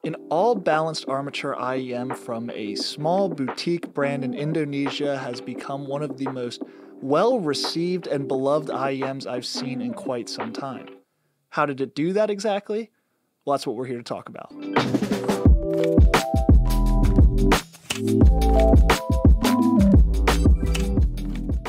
An all-balanced armature IEM from a small boutique brand in Indonesia has become one of the most well-received and beloved IEMs I've seen in quite some time. How did it do that exactly? Well, that's what we're here to talk about.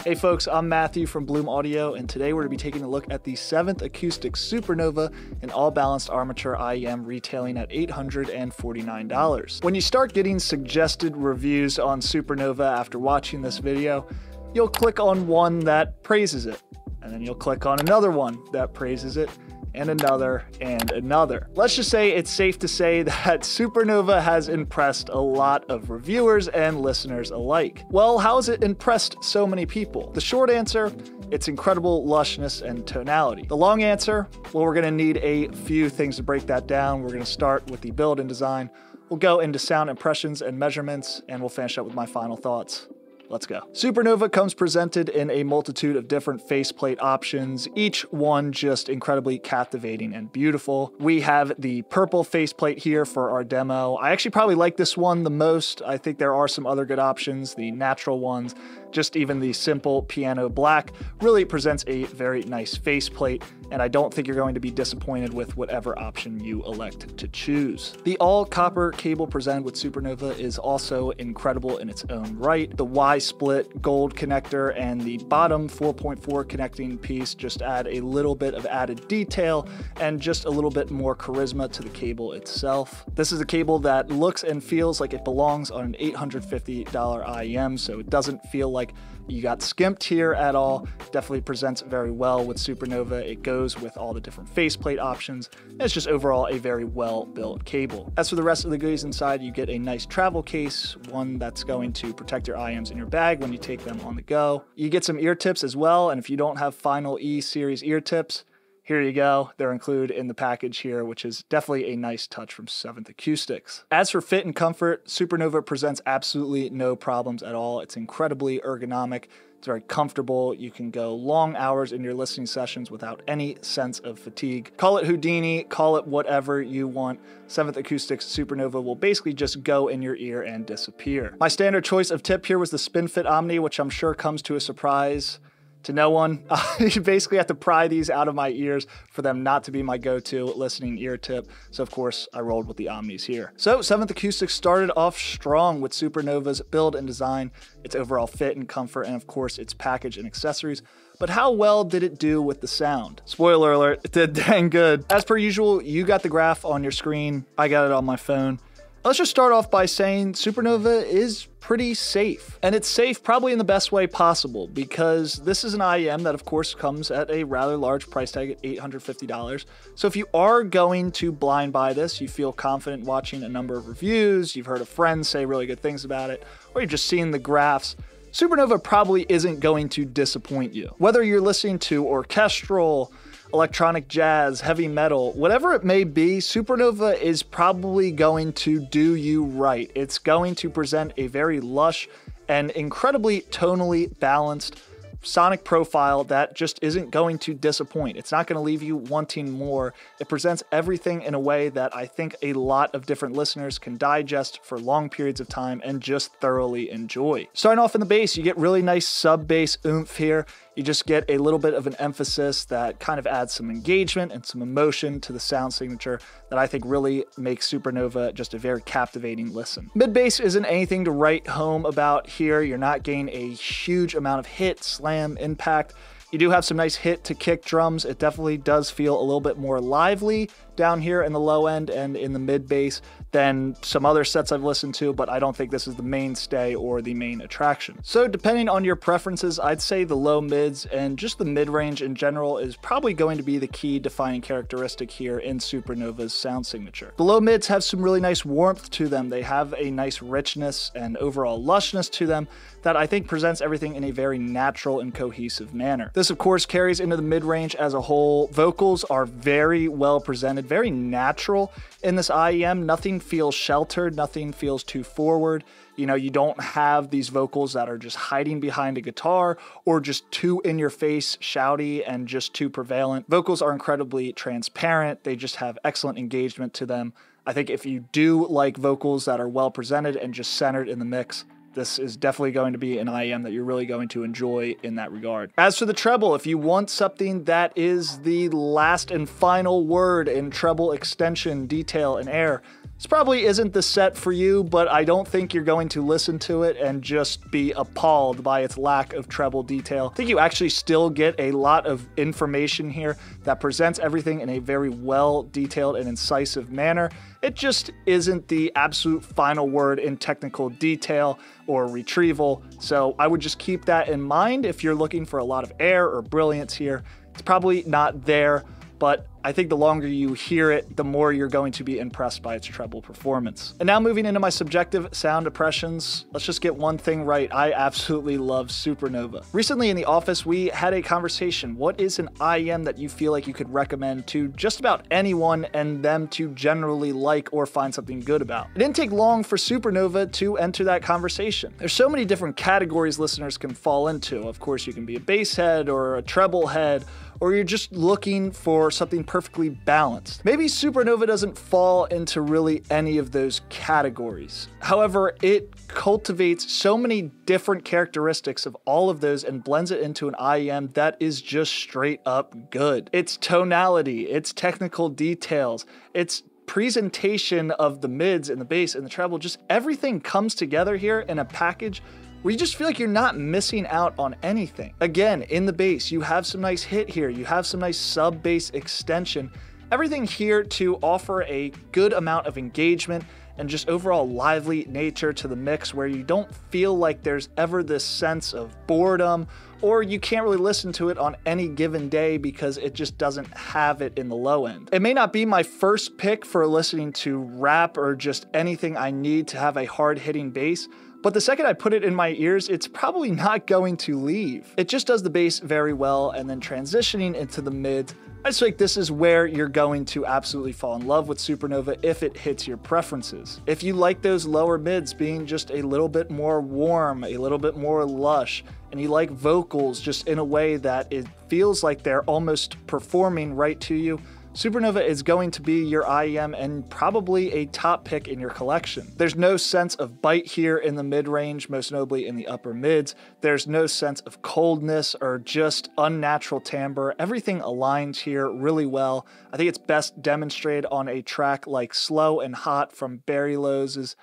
Hey folks, I'm Matthew from Bloom Audio, and today we're going to be taking a look at the 7th Acoustics Supernova, an all-balanced armature IEM retailing at $849. When you start getting suggested reviews on Supernova after watching this video, you'll click on one that praises it, and then you'll click on another one that praises it, and another, and another. Let's just say it's safe to say that Supernova has impressed a lot of reviewers and listeners alike. Well, how has it impressed so many people? The short answer, its incredible lushness and tonality. The long answer, well, we're gonna need a few things to break that down. We're gonna start with the build and design. We'll go into sound impressions and measurements, and we'll finish up with my final thoughts. Let's go. Supernova comes presented in a multitude of different faceplate options, each one just incredibly captivating and beautiful. We have the purple faceplate here for our demo. I actually probably like this one the most. I think there are some other good options, the natural ones, just even the simple piano black really presents a very nice faceplate, and I don't think you're going to be disappointed with whatever option you elect to choose. The all copper cable presented with Supernova is also incredible in its own right. The Y-split gold connector and the bottom 4.4 connecting piece just add a little bit of added detail and just a little bit more charisma to the cable itself. This is a cable that looks and feels like it belongs on an $850 IEM, so it doesn't feel like you got skimped here at all. Definitely presents very well with Supernova. It goes with all the different faceplate options. It's just overall a very well-built cable. As for the rest of the goodies inside, you get a nice travel case, one that's going to protect your IEMs in your bag when you take them on the go. You get some ear tips as well, and if you don't have Final E series ear tips, here you go. They're included in the package here, which is definitely a nice touch from 7th Acoustics. As for fit and comfort, Supernova presents absolutely no problems at all. It's incredibly ergonomic. It's very comfortable. You can go long hours in your listening sessions without any sense of fatigue. Call it Houdini, call it whatever you want. 7th Acoustics Supernova will basically just go in your ear and disappear. My standard choice of tip here was the SpinFit Omni, which I'm sure comes to a surprise to no one. You basically have to pry these out of my ears for them not to be my go-to listening ear tip. So of course I rolled with the Omnis here. So 7th Acoustics started off strong with Supernova's build and design, its overall fit and comfort, and of course its package and accessories. But how well did it do with the sound? Spoiler alert, it did dang good. As per usual, you got the graph on your screen. I got it on my phone. Let's just start off by saying Supernova is pretty safe. And it's safe probably in the best way possible, because this is an IEM that of course comes at a rather large price tag at $850. So if you are going to blind buy this, you feel confident watching a number of reviews, you've heard a friend say really good things about it, or you've just seen the graphs, Supernova probably isn't going to disappoint you. Whether you're listening to orchestral, electronic jazz, heavy metal, whatever it may be, Supernova is probably going to do you right. It's going to present a very lush and incredibly tonally balanced sonic profile that just isn't going to disappoint. It's not going to leave you wanting more. It presents everything in a way that I think a lot of different listeners can digest for long periods of time and just thoroughly enjoy. Starting off in the bass, you get really nice sub-bass oomph here. You just get a little bit of an emphasis that kind of adds some engagement and some emotion to the sound signature that I think really makes Supernova just a very captivating listen. Mid-bass isn't anything to write home about here. You're not getting a huge amount of hit, slam, impact. You do have some nice hit to kick drums. It definitely does feel a little bit more lively down here in the low end and in the mid bass than some other sets I've listened to, but I don't think this is the mainstay or the main attraction. So depending on your preferences, I'd say the low mids and just the mid-range in general is probably going to be the key defining characteristic here in Supernova's sound signature. The low mids have some really nice warmth to them. They have a nice richness and overall lushness to them that I think presents everything in a very natural and cohesive manner. This of course carries into the mid-range as a whole. Vocals are very well presented, very natural in this IEM. Nothing feels sheltered, nothing feels too forward. You know, you don't have these vocals that are just hiding behind a guitar or just too in your face, shouty, and just too prevalent. Vocals are incredibly transparent. They just have excellent engagement to them. I think if you do like vocals that are well presented and just centered in the mix, this is definitely going to be an IEM that you're really going to enjoy in that regard. As for the treble, if you want something that is the last and final word in treble extension, detail, and air, this probably isn't the set for you, but I don't think you're going to listen to it and just be appalled by its lack of treble detail. I think you actually still get a lot of information here that presents everything in a very well detailed and incisive manner. It just isn't the absolute final word in technical detail or retrieval, so I would just keep that in mind if you're looking for a lot of air or brilliance here. It's probably not there, but I think the longer you hear it, the more you're going to be impressed by its treble performance. And now moving into my subjective sound impressions, let's just get one thing right. I absolutely love Supernova. Recently in the office, we had a conversation. What is an IEM that you feel like you could recommend to just about anyone and them to generally like or find something good about? It didn't take long for Supernova to enter that conversation. There's so many different categories listeners can fall into. Of course, you can be a bass head or a treble head, or you're just looking for something perfectly balanced. Maybe Supernova doesn't fall into really any of those categories. However, it cultivates so many different characteristics of all of those and blends it into an IEM that is just straight up good. Its tonality, its technical details, its presentation of the mids and the bass and the treble, just everything comes together here in a package where you just feel like you're not missing out on anything. Again, in the bass, you have some nice hit here, you have some nice sub-bass extension, everything here to offer a good amount of engagement and just overall lively nature to the mix where you don't feel like there's ever this sense of boredom, or you can't really listen to it on any given day because it just doesn't have it in the low end. It may not be my first pick for listening to rap or just anything I need to have a hard-hitting bass, but the second I put it in my ears, it's probably not going to leave. It just does the bass very well, and then transitioning into the mids, I just feel like this is where you're going to absolutely fall in love with Supernova if it hits your preferences. If you like those lower mids being just a little bit more warm, a little bit more lush, and you like vocals just in a way that it feels like they're almost performing right to you, Supernova is going to be your IEM and probably a top pick in your collection. There's no sense of bite here in the mid-range, most notably in the upper mids. There's no sense of coldness or just unnatural timbre. Everything aligns here really well. I think it's best demonstrated on a track like Slow and Hot from Barry Lowe's.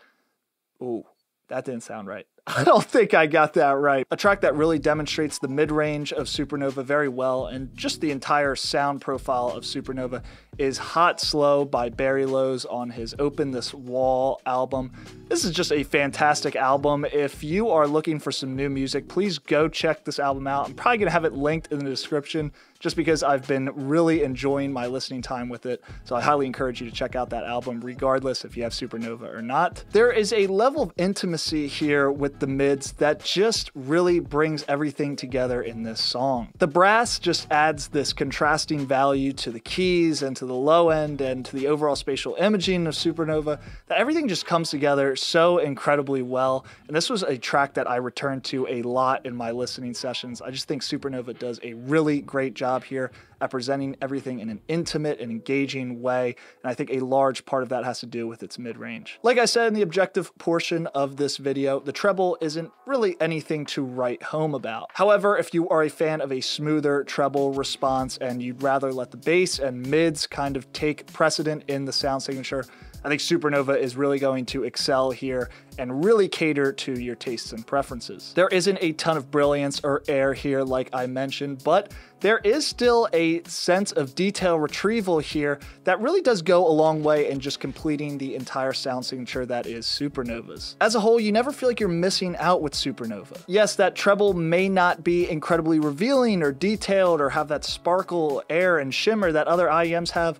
Ooh, that didn't sound right. I don't think I got that right. A track that really demonstrates the mid-range of Supernova very well, and just the entire sound profile of Supernova is Hot Slow by Barry Lowe's on his Open This Wall album. This is just a fantastic album. If you are looking for some new music, please go check this album out. I'm probably going to have it linked in the description just because I've been really enjoying my listening time with it. So I highly encourage you to check out that album regardless if you have Supernova or not. There is a level of intimacy here with the mids that just really brings everything together in this song. The brass just adds this contrasting value to the keys and to the low end and to the overall spatial imaging of Supernova, that everything just comes together so incredibly well. And this was a track that I returned to a lot in my listening sessions. I just think Supernova does a really great job here at presenting everything in an intimate and engaging way, and I think a large part of that has to do with its mid-range. Like I said in the objective portion of this video, the treble isn't really anything to write home about. However, if you are a fan of a smoother treble response and you'd rather let the bass and mids kind of take precedent in the sound signature, I think Supernova is really going to excel here and really cater to your tastes and preferences. There isn't a ton of brilliance or air here like I mentioned, but there is still a sense of detail retrieval here that really does go a long way in just completing the entire sound signature that is Supernova's. As a whole, you never feel like you're missing out with Supernova. Yes, that treble may not be incredibly revealing or detailed or have that sparkle, air, and shimmer that other IEMs have,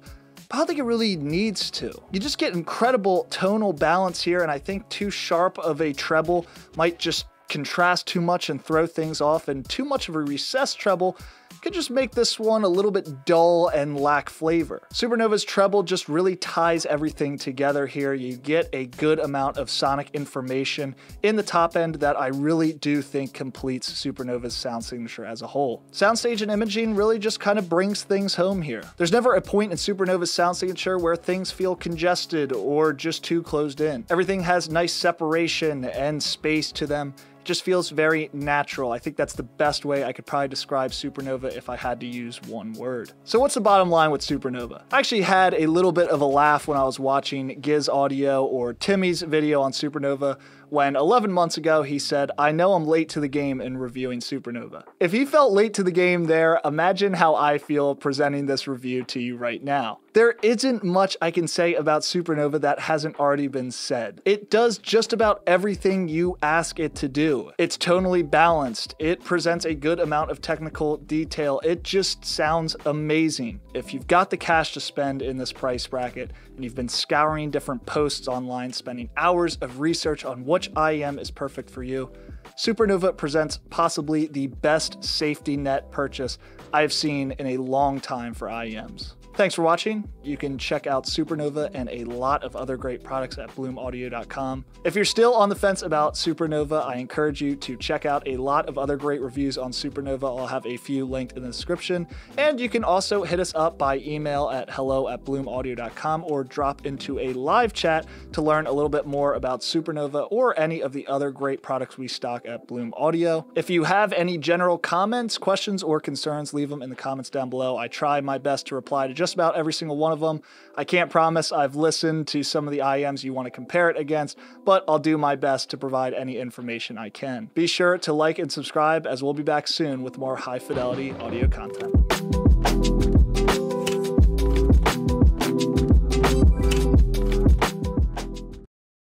I don't think it really needs to. You just get incredible tonal balance here, and I think too sharp of a treble might just contrast too much and throw things off, and too much of a recessed treble could just make this one a little bit dull and lack flavor. Supernova's treble just really ties everything together here. You get a good amount of sonic information in the top end that I really do think completes Supernova's sound signature as a whole. Soundstage and imaging really just kind of brings things home here. There's never a point in Supernova's sound signature where things feel congested or just too closed in. Everything has nice separation and space to them. It just feels very natural. I think that's the best way I could probably describe Supernova if I had to use one word. So what's the bottom line with Supernova? I actually had a little bit of a laugh when I was watching Giz Audio or Timmy's video on Supernova when 11 months ago he said, "I know I'm late to the game in reviewing Supernova." If he felt late to the game there, imagine how I feel presenting this review to you right now. There isn't much I can say about Supernova that hasn't already been said. It does just about everything you ask it to do. It's tonally balanced. It presents a good amount of technical detail. It just sounds amazing. If you've got the cash to spend in this price bracket and you've been scouring different posts online, spending hours of research on which IEM is perfect for you, Supernova presents possibly the best safety net purchase I've seen in a long time for IEMs. Thanks for watching. You can check out Supernova and a lot of other great products at bloomaudio.com. If you're still on the fence about Supernova, I encourage you to check out a lot of other great reviews on Supernova. I'll have a few linked in the description. And you can also hit us up by email at hello@bloomaudio.com or drop into a live chat to learn a little bit more about Supernova or any of the other great products we stock at Bloom Audio. If you have any general comments, questions, or concerns, leave them in the comments down below. I try my best to reply to just about every single one of them. I can't promise I've listened to some of the IEMs you want to compare it against, but I'll do my best to provide any information I can. Be sure to like and subscribe, as we'll be back soon with more high fidelity audio content.